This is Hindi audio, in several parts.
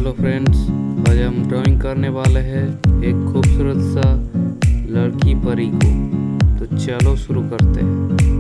हेलो फ्रेंड्स, आज हम ड्राइंग करने वाले हैं एक खूबसूरत सा लड़की परी को। तो चलो शुरू करते हैं।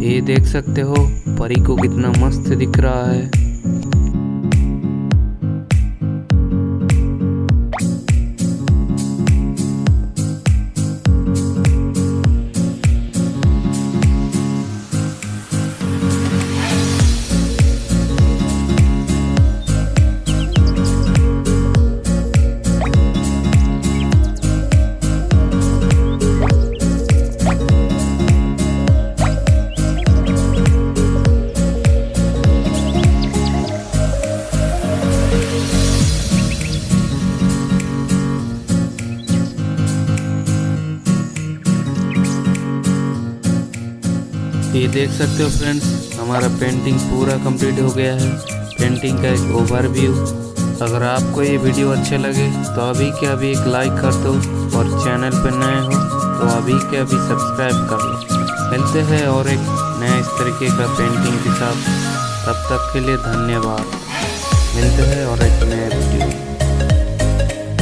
ये देख सकते हो परी को कितना मस्त दिख रहा है। ये देख सकते हो फ्रेंड्स, हमारा पेंटिंग पूरा कंप्लीट हो गया है। पेंटिंग का एक ओवरव्यू। अगर आपको ये वीडियो अच्छे लगे तो अभी के अभी एक लाइक कर दो, और चैनल पर नए हो तो अभी के अभी सब्सक्राइब कर लो। मिलते हैं और एक नया इस तरीके का पेंटिंग के साथ। तब तक के लिए धन्यवाद। मिलते हैं और एक नए वीडियो।